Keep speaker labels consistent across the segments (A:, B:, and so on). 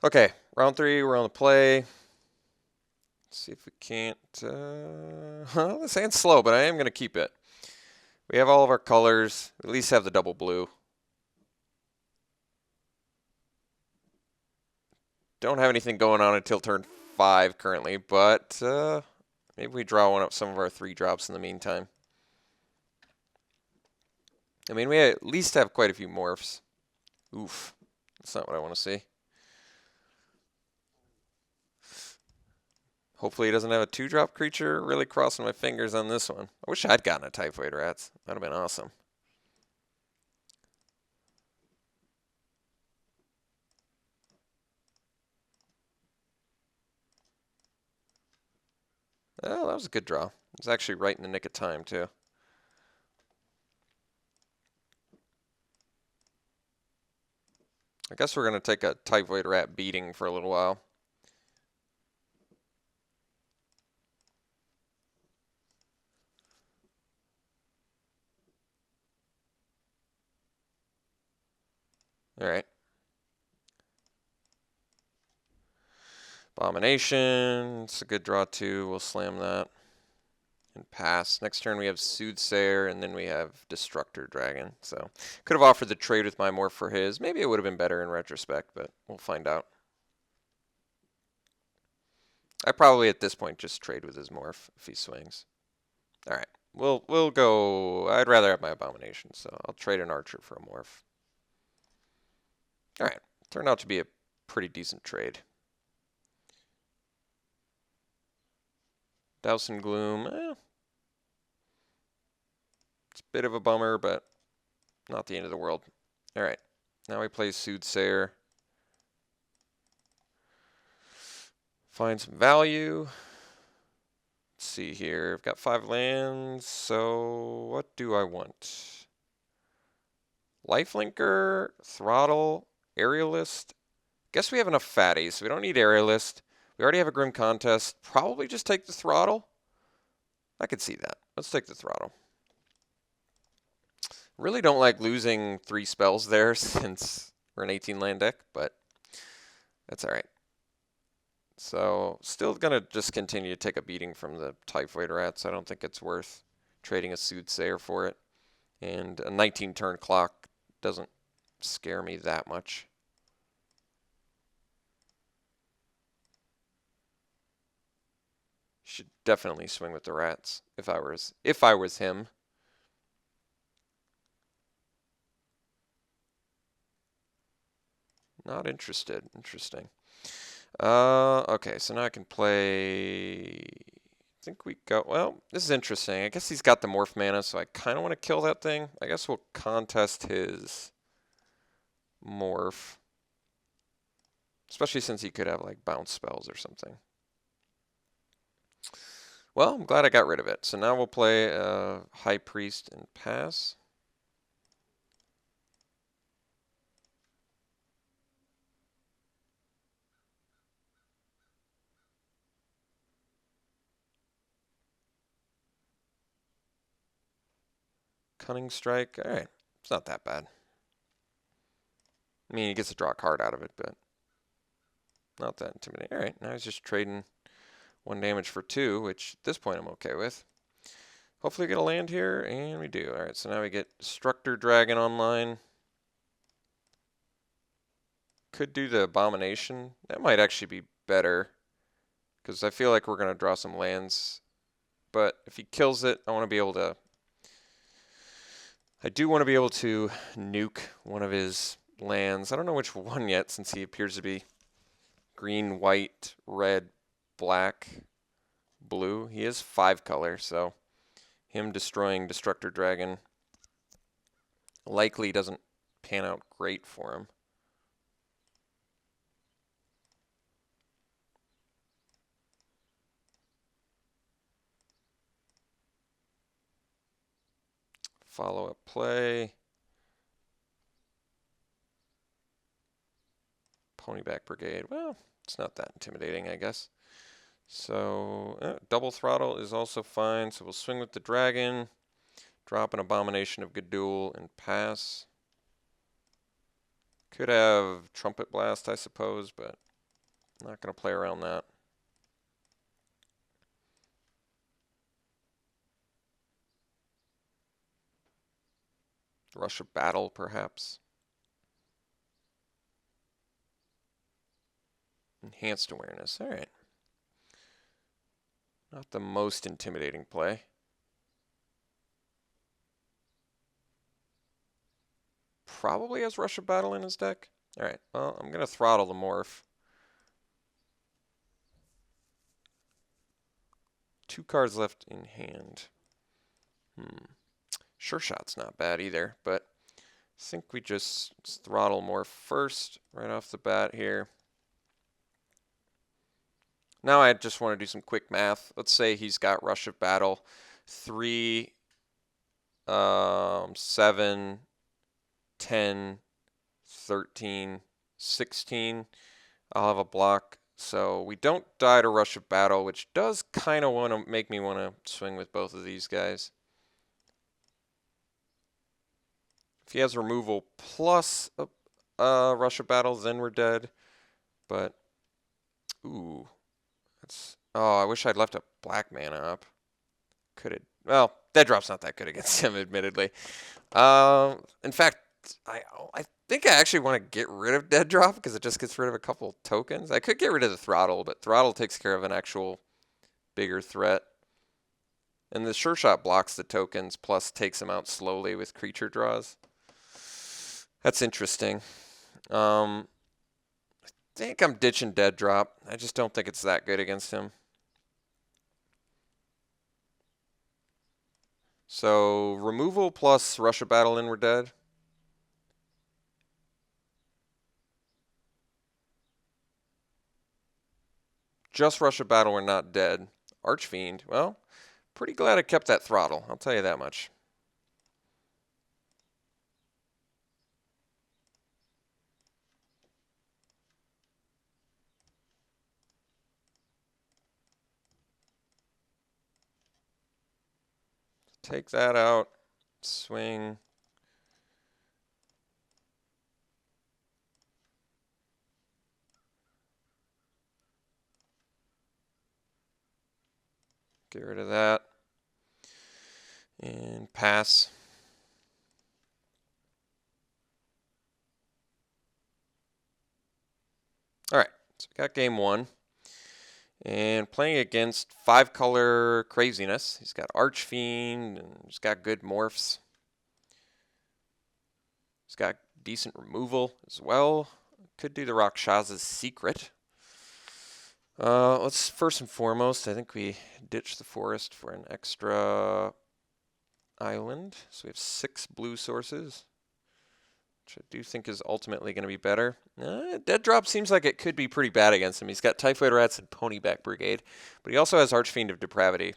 A: Okay, round 3, we're on the play. Let's see if we can't. Well, this hand's slow, but I am going to keep it. We have all of our colors. We at least have the double blue. Don't have anything going on until turn 5 currently, but maybe we draw one up some of our 3 drops in the meantime. I mean, we at least have quite a few morphs. Oof, that's not what I want to see. Hopefully he doesn't have a 2-drop creature. Really crossing my fingers on this one. I wish I'd gotten a Typhoid Rats. That would have been awesome. Oh, that was a good draw. It was actually right in the nick of time, too. I guess we're going to take a Typhoid Rat beating for a little while. All right. Abomination. It's a good draw, too. We'll slam that and pass. Next turn we have Soothsayer, and then we have Destructor Dragon. So could have offered the trade with my morph for his. Maybe it would have been better in retrospect, but we'll find out. I probably at this point just trade with his morph if he swings. All right, we'll go. I'd rather have my Abomination, so I'll trade an Archer for a morph. All right, turned out to be a pretty decent trade. Douse and Gloom. It's a bit of a bummer, but not the end of the world. All right, now we play Soothsayer. Find some value. Let's see here. I've got 5 lands, so what do I want? Lifelinker, Throttle, Aerialist. Guess we have enough fatties, so we don't need Aerialist. We already have a Grim Contest. Probably just take the Throttle. I could see that. Let's take the Throttle. Really don't like losing 3 spells there since we're an 18 land deck, but that's all right. So still going to just continue to take a beating from the Typhoid Rats. I don't think it's worth trading a Soothsayer for it. And a 19-turn clock doesn't scare me that much. Should definitely swing with the Rats if I was him. Not interested. Interesting. Okay, so now I can play. I think we go. Well, this is interesting. I guess he's got the morph mana, so I kind of want to kill that thing. I guess we'll contest his morph, especially since he could have like bounce spells or something. Well, I'm glad I got rid of it. So now we'll play High Priest and pass. Cunning Strike. All right, it's not that bad. I mean, he gets to draw a card out of it, but not that intimidating. All right, now he's just trading 1 damage for 2, which at this point I'm okay with. Hopefully we get a land here, and we do. All right, so now we get Destructor Dragon online. Could do the Abomination. That might actually be better, because I feel like we're going to draw some lands. But if he kills it, I want to be able to... I do want to be able to nuke one of his lands. I don't know which one yet, since he appears to be green, white, red, black, blue. He is 5 color, so him destroying Destructor Dragon likely doesn't pan out great for him. Follow-up play. Ponyback Brigade. Well, it's not that intimidating, I guess. So, double throttle is also fine. So we'll swing with the dragon, drop an Abomination of Gadul, and pass. Could have Trumpet Blast, I suppose, but Not going to play around that. Rush of Battle, perhaps. Enhanced Awareness. All right. Not the most intimidating play. Probably has Rush of Battle in his deck. All right. Well, I'm going to throttle the Morph. 2 cards left in hand. Sure Shot's not bad either, but I think we just throttle Morph first, right off the bat here. Now I just want to do some quick math. Let's say he's got Rush of Battle, 3, 7, 10, 13, 16. I'll have a block. So we don't die to Rush of Battle, which does kind of want to make me want to swing with both of these guys. If he has removal plus a Rush of Battle, then we're dead. But, ooh. Oh, I wish I'd left a black mana up. Could it? Well, Dead Drop's not that good against him, admittedly. In fact, I think I actually want to get rid of Dead Drop because it just gets rid of a couple tokens. I could get rid of the Throttle, but Throttle takes care of an actual bigger threat. And the Sure Shot blocks the tokens, plus takes them out slowly with creature draws. That's interesting. I think I'm ditching Dead Drop. I just don't think it's that good against him. So removal plus Rush of Battle and we're dead. Just Rush of Battle, we're not dead. Archfiend, well, pretty glad I kept that Throttle. I'll tell you that much. Take that out. Swing. Get rid of that. And pass. All right, so we got game 1. And playing against 5-color craziness. He's got Archfiend, and he's got good morphs. He's got decent removal as well. Could do the Rakshas's Secret. Let's first and foremost, I think we ditch the forest for an extra island. So we have 6 blue sources, which I do think is ultimately going to be better. Dead Drop seems like it could be pretty bad against him. He's got Typhoid Rats and Ponyback Brigade, but he also has Archfiend of Depravity,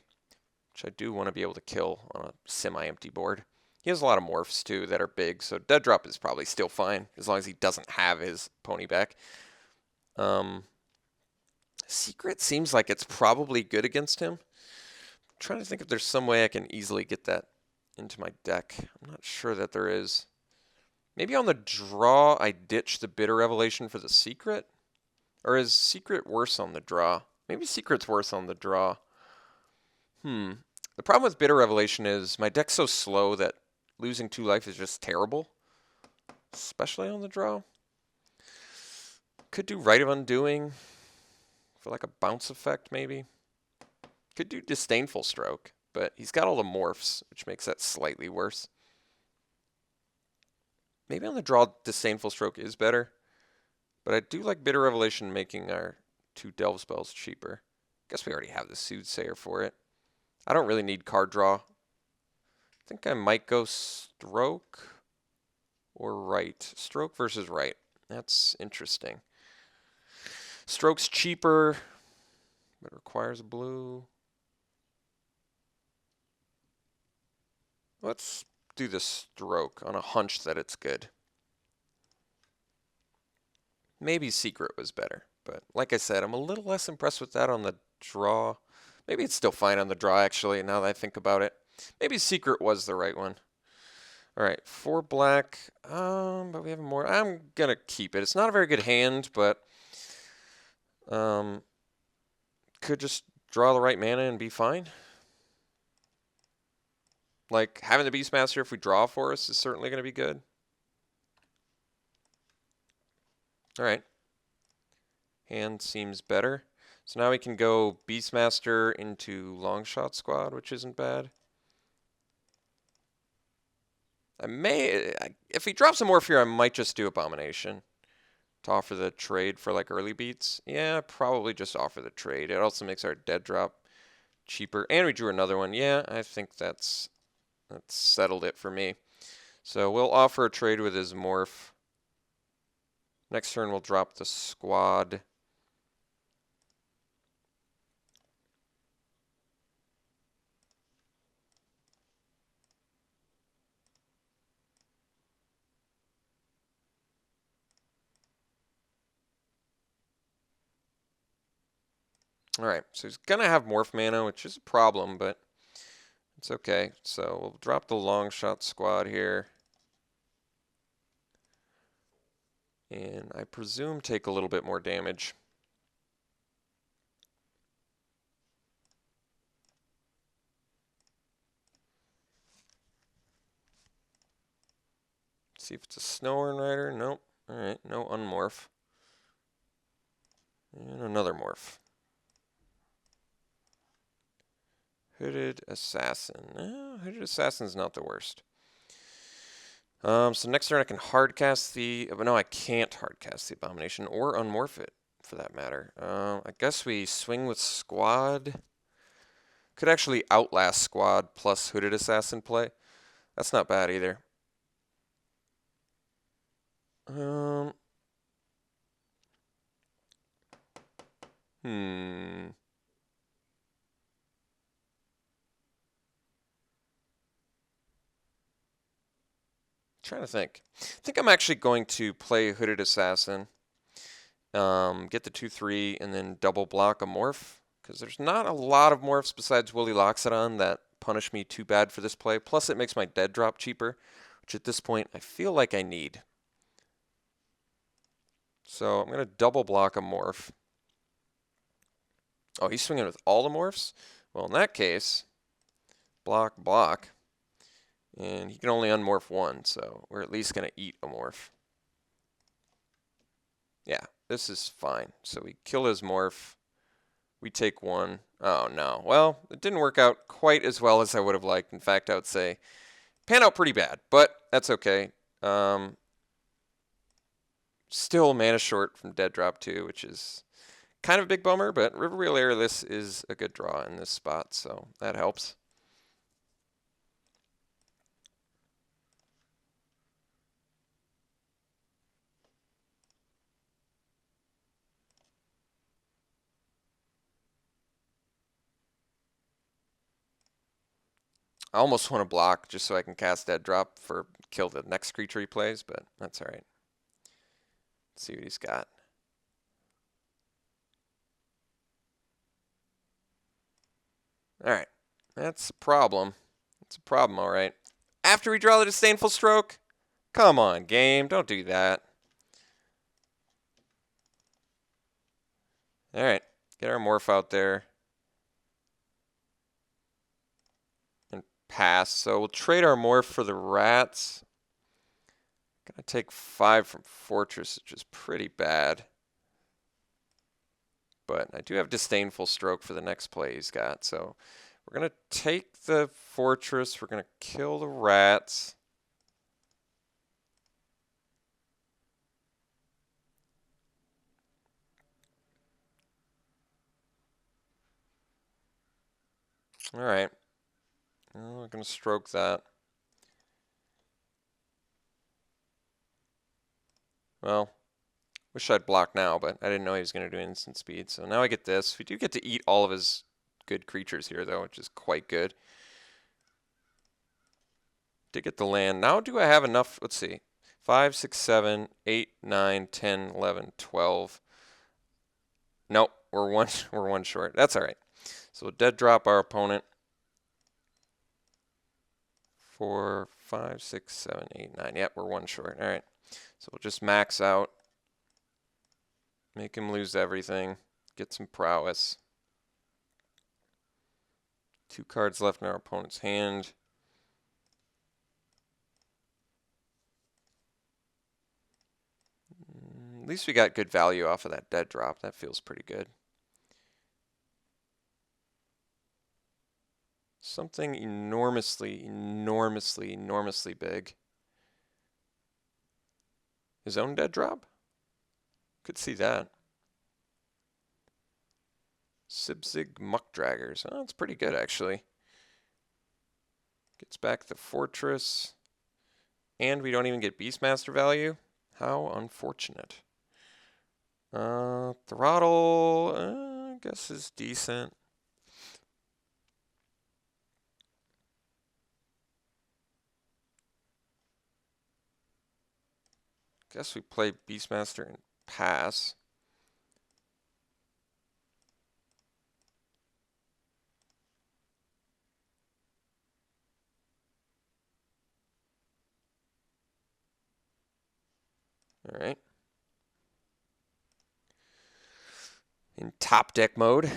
A: which I do want to be able to kill on a semi-empty board. He has a lot of morphs too that are big, so Dead Drop is probably still fine as long as he doesn't have his Ponyback. Secret seems like it's probably good against him. I'm trying to think if there's some way I can easily get that into my deck. I'm not sure that there is. Maybe on the draw I ditch the Bitter Revelation for the Secret? Or is Secret worse on the draw? Maybe Secret's worse on the draw. The problem with Bitter Revelation is my deck's so slow that losing 2 life is just terrible. Especially on the draw. Could do Rite of Undoing for like a bounce effect maybe. Could do Disdainful Stroke, but he's got all the morphs, which makes that slightly worse. Maybe on the draw, Disdainful Stroke is better, but I do like Bitter Revelation making our 2 Delve spells cheaper. Guess we already have the Soothsayer for it. I don't really need card draw. I think I might go Stroke or Right. Stroke versus Right. That's interesting. Stroke's cheaper, but requires blue. Let's do the Stroke on a hunch that it's good. Maybe Secret was better, but like I said, I'm a little less impressed with that on the draw. Maybe it's still fine on the draw, actually, now that I think about it. Maybe Secret was the right one. All right, 4 black, but we have more. I'm going to keep it. It's not a very good hand, but Could just draw the right mana and be fine. Like, having the Beastmaster if we draw a forest is certainly going to be good. Alright. Hand seems better. So now we can go Beastmaster into Longshot Squad, which isn't bad. If he drops a Morph here, I might just do Abomination to offer the trade for like early beats. Yeah, probably just offer the trade. It also makes our dead drop cheaper. And we drew another one. Yeah, I think that's settled it for me. So we'll offer a trade with his Morph. Next turn we'll drop the squad. Alright, so he's going to have Morph mana, which is a problem, but it's okay. So we'll drop the Longshot Squad here. And I presume take a little bit more damage. See if it's a Snow Rider. Nope. Alright, no unmorph. And another morph. Hooded Assassin. Hooded Assassin's not the worst. So next turn I can hardcast the... No, I can't hardcast the Abomination or unmorph it, for that matter. I guess we swing with Squad. Could actually outlast Squad plus Hooded Assassin play. That's not bad either. Trying to think. I think I'm actually going to play Hooded Assassin. Get the 2/3 and then double block a morph. Because there's not a lot of morphs besides Willy Loxodon that punish me too bad for this play. Plus it makes my dead drop cheaper, which at this point I feel like I need. So I'm going to double block a morph. Oh, he's swinging with all the morphs? Well, in that case, block, block. And he can only unmorph one, so we're at least going to eat a morph. Yeah, this is fine. So we kill his morph. We take one. Oh, no. Well, it didn't work out quite as well as I would have liked. In fact, I would say pan out pretty bad, but that's okay. Still mana short from dead drop 2, which is kind of a big bummer, but Riverwheel Airless is a good draw in this spot, so that helps. I almost want to block just so I can cast Dead Drop for kill the next creature he plays, but that's alright. Let's see what he's got. Alright, that's a problem. That's a problem, alright. After we draw the Disdainful Stroke? Come on, game, don't do that. Alright, get our Morph out there. And pass. So we'll trade our Morph for the Rats. Gonna take 5 from Fortress, which is pretty bad. But I do have Disdainful Stroke for the next play he's got. So we're going to take the Fortress. We're going to kill the Rats. Alright. We're going to stroke that. Well, wish I'd block now, but I didn't know he was going to do instant speed. So now I get this. We do get to eat all of his good creatures here, though, which is quite good. Did get the land. Now do I have enough? Let's see. 5, 6, 7, 8, 9, 10, 11, 12. Nope, we're one short. That's all right. So we'll dead drop our opponent. 4, 5, 6, 7, 8, 9. Yep, we're one short. All right. So we'll just max out. Make him lose everything. get some prowess. 2 cards left in our opponent's hand. At least we got good value off of that dead drop. That feels pretty good. Something enormously big. His own dead drop? Could see that. Sibzig Muck Draggers. Oh, that's pretty good, actually. Gets back the fortress. And we don't even get Beastmaster value. How unfortunate. Throttle, I guess is decent. Guess we play Beastmaster and pass. All right. In top deck mode.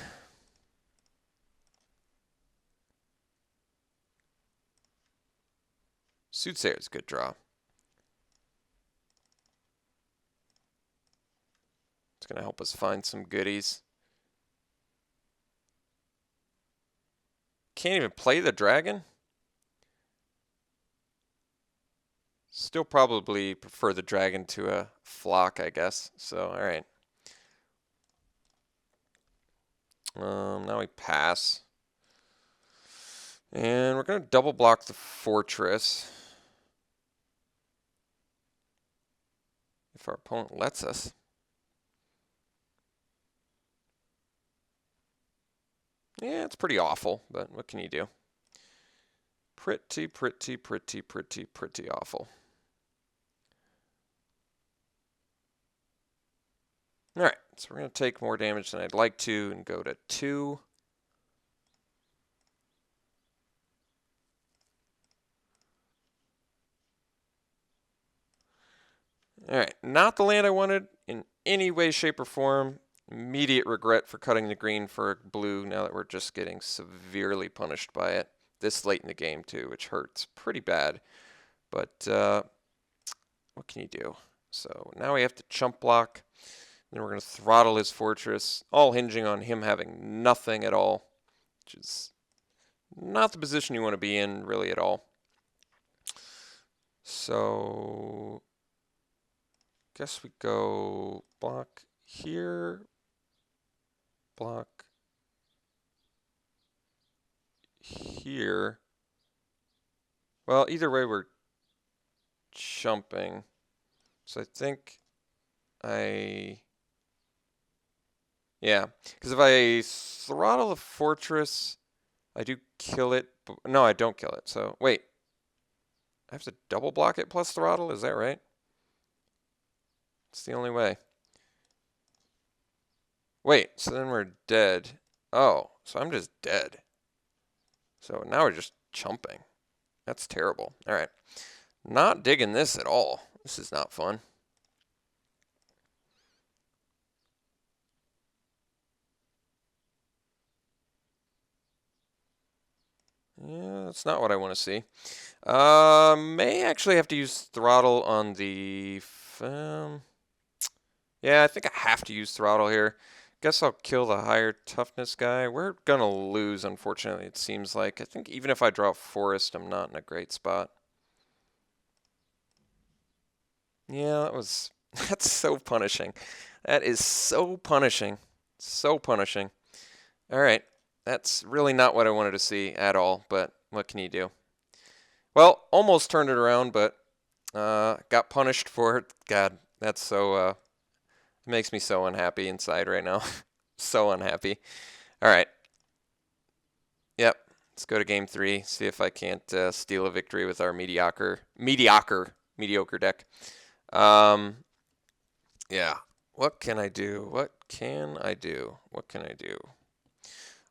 A: Soothsayer is a good draw. It's going to help us find some goodies. Can't even play the dragon? Still probably prefer the dragon to a flock, I guess. So, all right. Now we pass. And we're going to double block the fortress. If our opponent lets us. Yeah, it's pretty awful, but what can you do? Pretty awful. All right, so we're going to take more damage than I'd like to and go to 2. All right, not the land I wanted in any way, shape, or form. Immediate regret for cutting the green for blue now that we're just getting severely punished by it this late in the game too, which hurts pretty bad. But what can you do? So now we have to chump block. Then we're going to throttle his fortress, all hinging on him having nothing at all, which is not the position you want to be in really at all. So guess we go block here, block here. Well, either way we're chumping. So I think yeah, because if I throttle the fortress, I do kill it. No, I don't kill it. So wait, I have to double block it plus throttle? Is that right? It's the only way. Wait, so then we're dead. Oh, so I'm just dead. So now we're just chumping. That's terrible. All right. Not digging this at all. This is not fun. Yeah, that's not what I want to see. May actually have to use throttle on the... yeah, I think I have to use throttle here. Guess I'll kill the higher toughness guy. We're going to lose, unfortunately, it seems like. I think even if I draw forest, I'm not in a great spot. Yeah, that's so punishing. That is so punishing. So punishing. All right. That's really not what I wanted to see at all, but what can you do? Well, almost turned it around, but got punished for it. God, that's so... it makes me so unhappy inside right now. So unhappy. All right. Yep. Let's go to game 3. See if I can't steal a victory with our mediocre deck. Yeah. What can I do? What can I do? What can I do?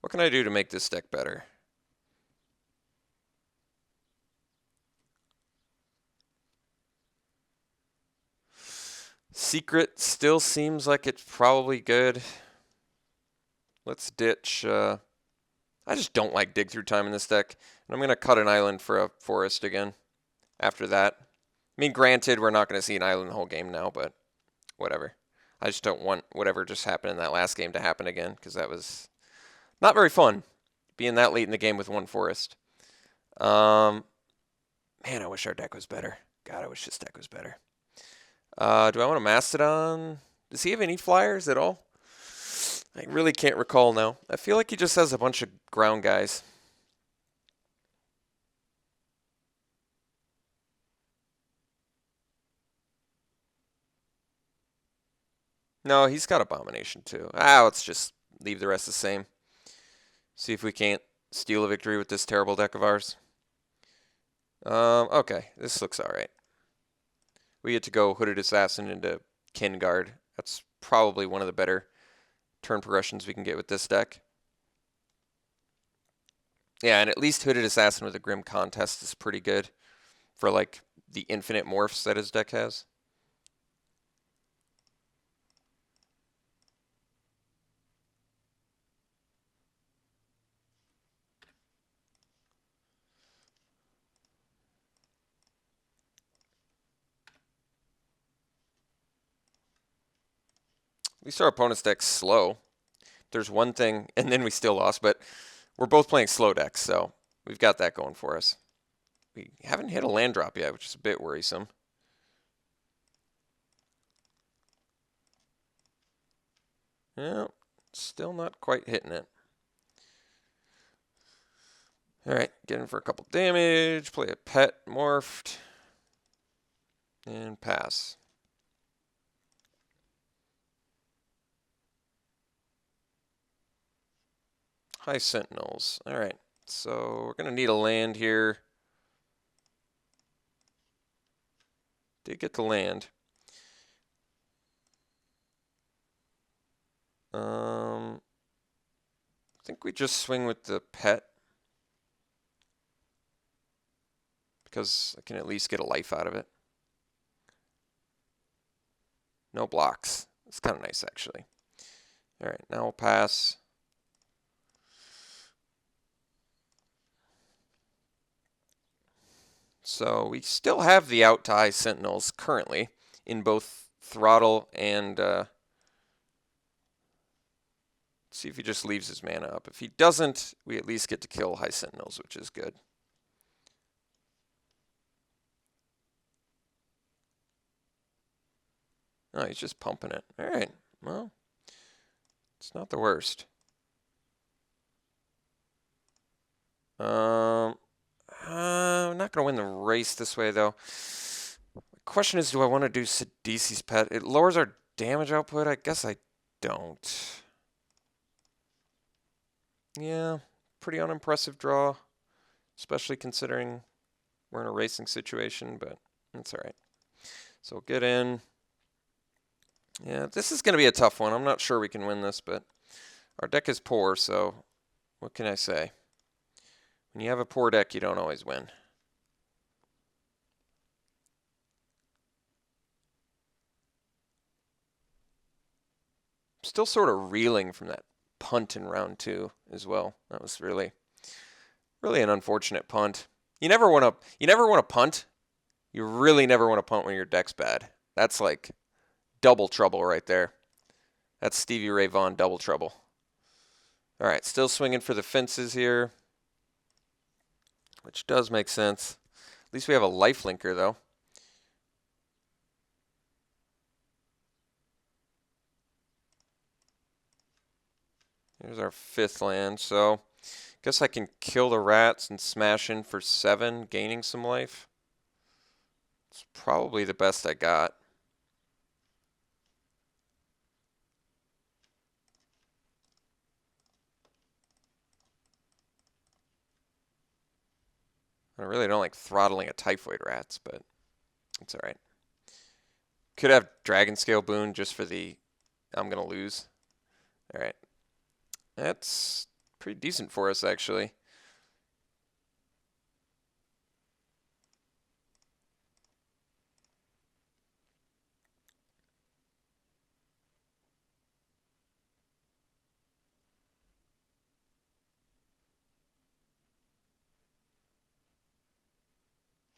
A: What can I do to make this deck better? Secret still seems like it's probably good. let's ditch. I just don't like dig through time in this deck. And I'm going to cut an island for a forest again after that. I mean, granted, we're not going to see an island the whole game now, but whatever. I just don't want whatever just happened in that last game to happen again, because that was not very fun, being that late in the game with one forest. Man, I wish our deck was better. God, I wish this deck was better. Do I want a Mastodon? Does he have any flyers at all? I really can't recall now. I feel like he just has a bunch of ground guys. No, he's got Abomination too. Let's just leave the rest the same. See if we can't steal a victory with this terrible deck of ours. Okay, this looks alright. We get to go Hooded Assassin into Kin Guard. That's probably one of the better turn progressions we can get with this deck. Yeah, and at least Hooded Assassin with a Grim Contest is pretty good for like the infinite morphs that his deck has. At least our opponent's deck's slow. There's one thing, and then we still lost, but we're both playing slow decks, so we've got that going for us. We haven't hit a land drop yet, which is a bit worrisome. Yeah, still not quite hitting it. Alright, get in for a couple damage, play a pet, morphed, and pass. High Sentinels. Alright, so we're going to need a land here. Did get the land. I think we just swing with the pet, because I can at least get a life out of it. No blocks. It's kind of nice, actually. Alright, now we'll pass. So we still have the out to High Sentinels currently in both Throttle and see if he just leaves his mana up. If he doesn't, we at least get to kill High Sentinels, which is good. Oh, he's just pumping it. All right, well, it's not the worst. I'm not going to win the race this way, though. The question is, do I want to do Sidisi's pet? It lowers our damage output? I guess I don't. Yeah, pretty unimpressive draw, especially considering we're in a racing situation, but that's all right. So we'll get in. Yeah, this is going to be a tough one. I'm not sure we can win this, but our deck is poor, so what can I say? When you have a poor deck, you don't always win. Still sort of reeling from that punt in round 2 as well. That was really an unfortunate punt. You never want to punt. You really never want to punt when your deck's bad. That's like double trouble right there. That's Stevie Ray Vaughan double trouble. All right, still swinging for the fences here, which does make sense. At least we have a life linker, though. Here's our 5th land, so guess I can kill the rats and smash in for 7, gaining some life. It's probably the best I got. I really don't like throttling a typhoid rats, but it's all right. Could have Dragon Scale Boon just for the I'm going to lose. All right. That's pretty decent for us, actually.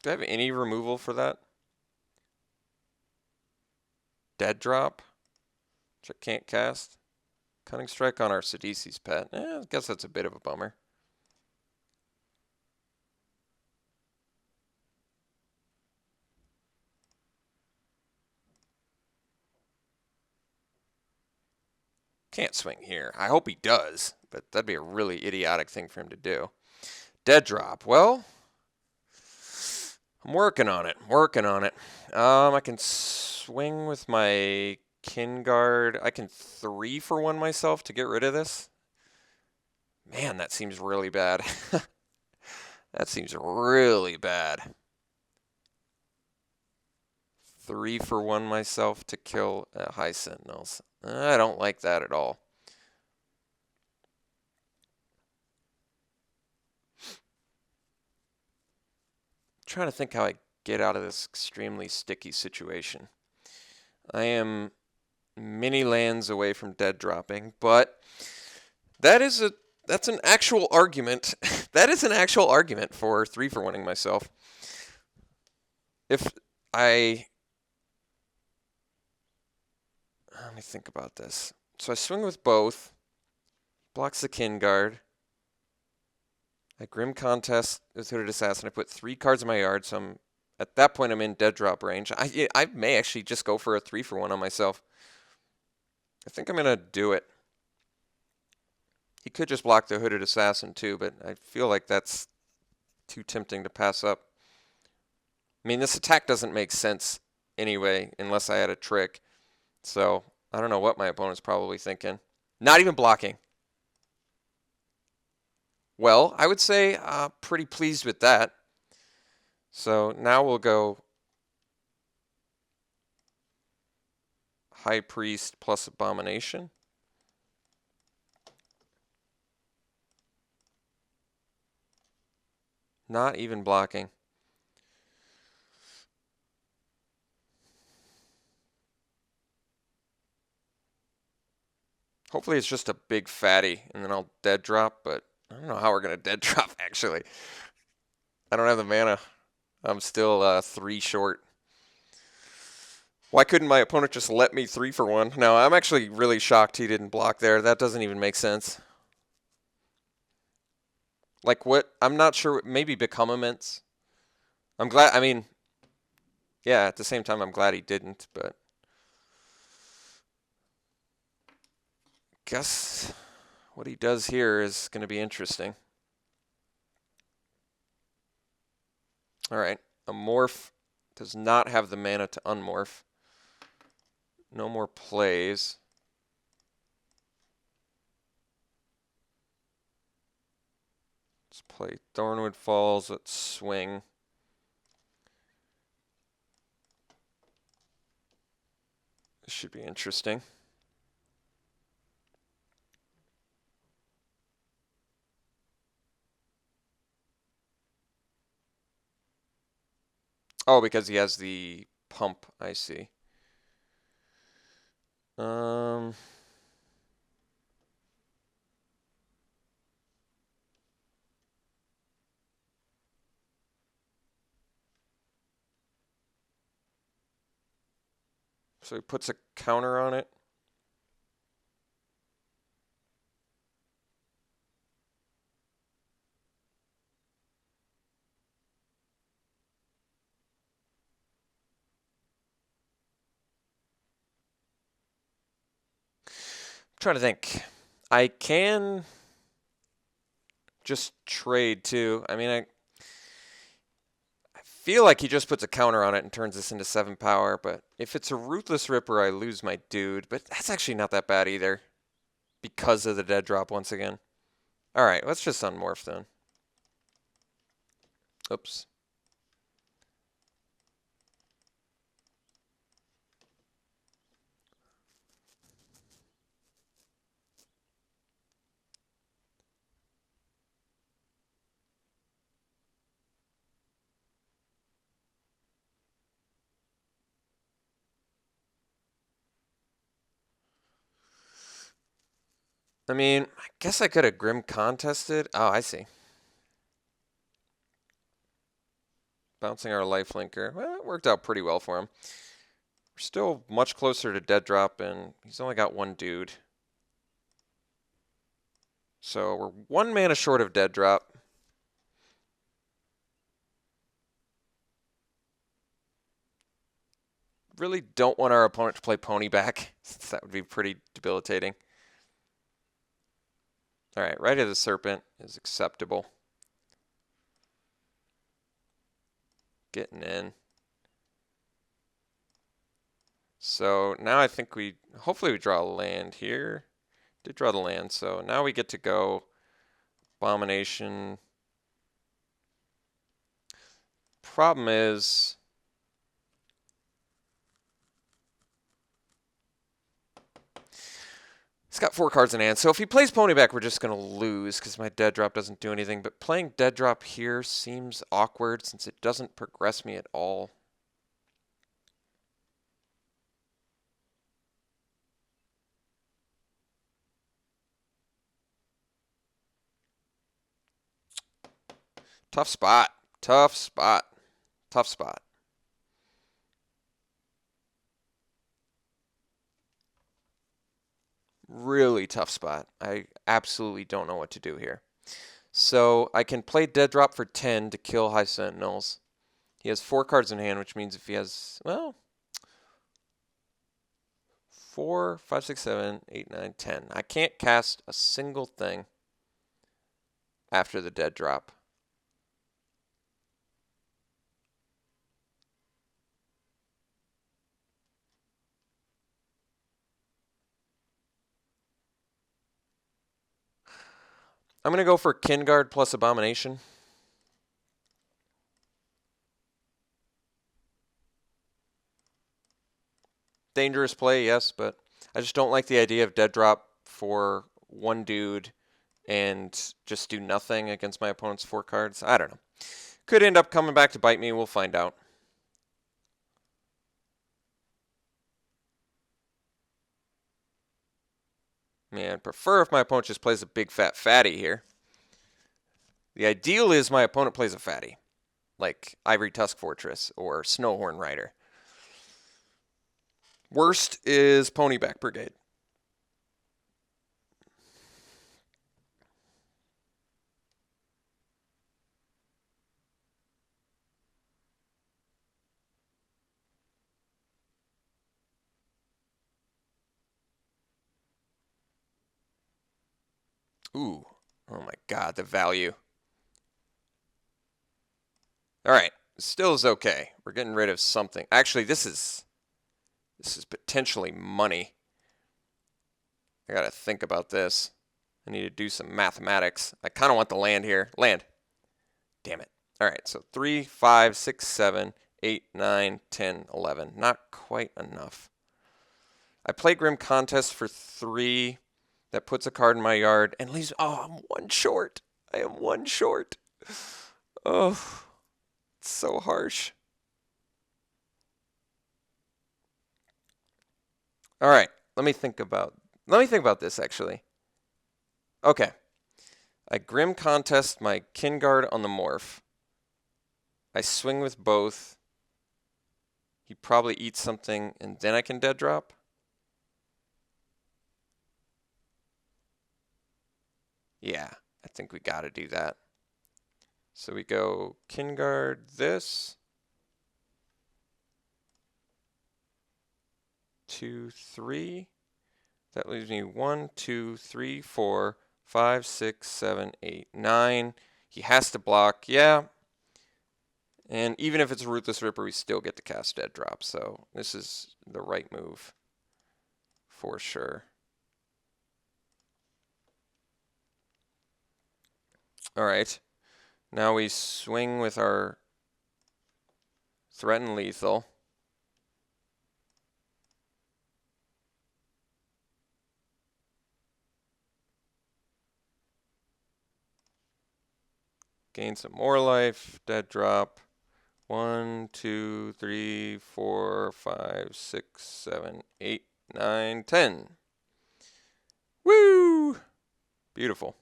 A: Do I have any removal for that? Dead drop, which I can't cast. Cunning Strike on our Sidisi's pet. I guess that's a bit of a bummer. Can't swing here. I hope he does, but that'd be a really idiotic thing for him to do. Dead drop. Well, I'm working on it. I can swing with my Kin Guard. I can 3-for-1 myself to get rid of this. Man, that seems really bad. That seems really bad. 3-for-1 myself to kill High Sentinels. I don't like that at all. I'm trying to think how I get out of this extremely sticky situation. I am many lands away from dead dropping, but that's an actual argument. That is an actual argument for 3-for-1ing myself. If I let me think about this. So I swing with both. Blocks the Kin Guard. I Grim Contest with Hooded Assassin. I put 3 cards in my yard, so at that point I'm in dead drop range. I may actually just go for a 3-for-1 on myself. I think I'm going to do it. He could just block the Hooded Assassin too, but I feel like that's too tempting to pass up. I mean, this attack doesn't make sense anyway, unless I had a trick. So, I don't know what my opponent's probably thinking. Not even blocking. Well, I would say pretty pleased with that. So, now we'll go High Priest plus Abomination. Not even blocking. Hopefully it's just a big fatty, and then I'll dead drop, but I don't know how we're going to dead drop, actually. I don't have the mana. I'm still 3 short. Why couldn't my opponent just let me 3-for-1? No, I'm actually really shocked he didn't block there. That doesn't even make sense. Like what? I'm not sure. Maybe Become Immense. I'm glad. I mean, yeah, at the same time, I'm glad he didn't, but guess what he does here is going to be interesting. All right. A Morph does not have the mana to unmorph. No more plays. Let's play Thornwood Falls. Let's swing. This should be interesting. Oh, because he has the pump, I see. So he puts a counter on it. I'm trying to think. I can just trade too. I mean, I feel like he just puts a counter on it and turns this into 7 power, but if it's a Ruthless Ripper, I lose my dude. But that's actually not that bad either, because of the dead drop once again. All right, let's just unmorph then. Oops. I mean, I guess I could have Grim Contested. Oh, I see. Bouncing our lifelinker. Well, it worked out pretty well for him. We're still much closer to dead drop, and he's only got one dude. So we're 1 mana short of dead drop. Really don't want our opponent to play pony back, since that would be pretty debilitating. All right, Rite of the Serpent is acceptable. Getting in. So now I think hopefully we draw a land here. Did draw the land, so now we get to go Abomination. Problem is, he's got 4 cards in hand, so if he plays pony back, we're just going to lose because my dead drop doesn't do anything. But playing dead drop here seems awkward since it doesn't progress me at all. Tough spot. Tough spot. Tough spot. Really tough spot. I absolutely don't know what to do here. So I can play dead drop for 10 to kill High Sentinels. He has 4 cards in hand, which means if he has, well, 4, 5, 6, 7, 8, 9, 10. I can't cast a single thing after the dead drop. I'm going to go for Kinguard plus Abomination. Dangerous play, yes, but I just don't like the idea of dead drop for 1 dude and just do nothing against my opponent's 4 cards. I don't know. Could end up coming back to bite me. We'll find out. Man, I'd prefer if my opponent just plays a big fat fatty here. The ideal is my opponent plays a fatty, like Ivory Tusk Fortress or Snowhorn Rider. Worst is Ponyback Brigade. Ooh, oh my god, the value. All right, still is okay. We're getting rid of something. Actually, this is potentially money. I gotta think about this. I need to do some mathematics. I kind of want the land here. Land. Damn it. All right, so 3, 5, 6, 7, 8, 9, 10, 11. Not quite enough. I play Grim Contest for 3. That puts a card in my yard and leaves. Oh, I'm 1 short. I am 1 short. Oh, it's so harsh. All right, let me think about this actually. Okay. I Grim Contest my Kinguard on the morph. I swing with both. He probably eats something, and then I can dead drop. Yeah, I think we got to do that. So we go Kinguard this. 2, 3. That leaves me 1, 2, 3, 4, 5, 6, 7, 8, 9. He has to block, yeah. And even if it's a Ruthless Ripper, we still get to cast dead drop. So this is the right move for sure. All right. Now we swing with our Threaten Lethal. Gain some more life, dead drop. 1, 2, 3, 4, 5, 6, 7, 8, 9, 10. Woo! Beautiful.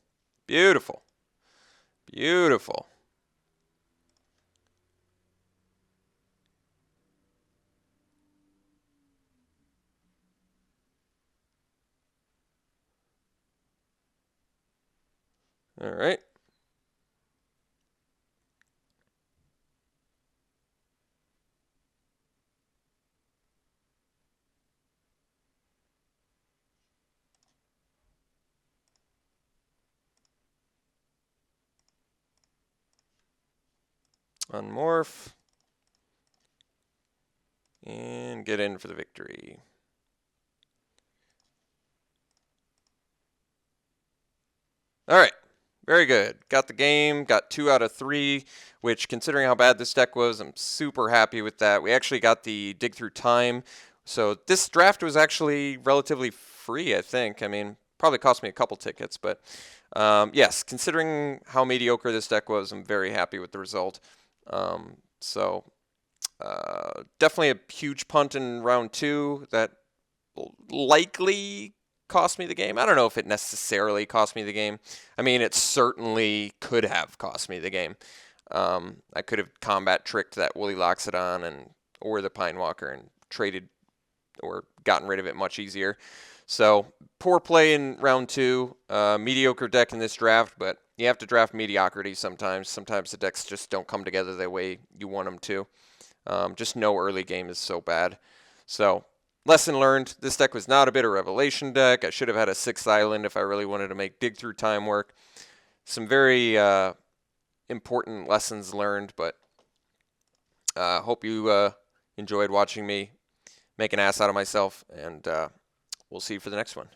A: Beautiful. Beautiful. All right. Unmorph. And get in for the victory. All right. Very good. Got the game. Got 2 out of 3, which, considering how bad this deck was, I'm super happy with that. We actually got the dig through time. So this draft was actually relatively free, I think. I mean, probably cost me a couple tickets, but yes, considering how mediocre this deck was, I'm very happy with the result. So definitely a huge punt in round 2 that likely cost me the game. I don't know if it necessarily cost me the game. I mean, it certainly could have cost me the game. I could have combat tricked that Woolly Loxodon or the Pine Walker and traded or gotten rid of it much easier. So poor play in round 2. Mediocre deck in this draft, but you have to draft mediocrity sometimes. Sometimes the decks just don't come together the way you want them to. Just no early game is so bad. So lesson learned, this deck was not a bit of revelation deck. I should have had a 6th island if I really wanted to make dig through time work. Some very important lessons learned, but hope you enjoyed watching me make an ass out of myself, and we'll see you for the next one.